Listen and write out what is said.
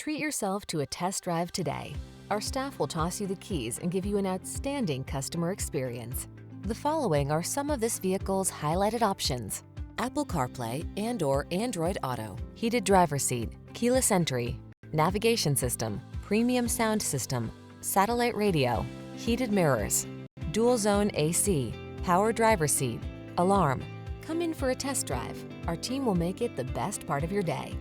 Treat yourself to a test drive today. Our staff will toss you the keys and give you an outstanding customer experience. The following are some of this vehicle's highlighted options: Apple CarPlay and/or Android Auto, heated driver's seat, keyless entry, navigation system, premium sound system, satellite radio, heated mirrors, dual zone AC, power driver's seat, alarm. Come in for a test drive. Our team will make it the best part of your day.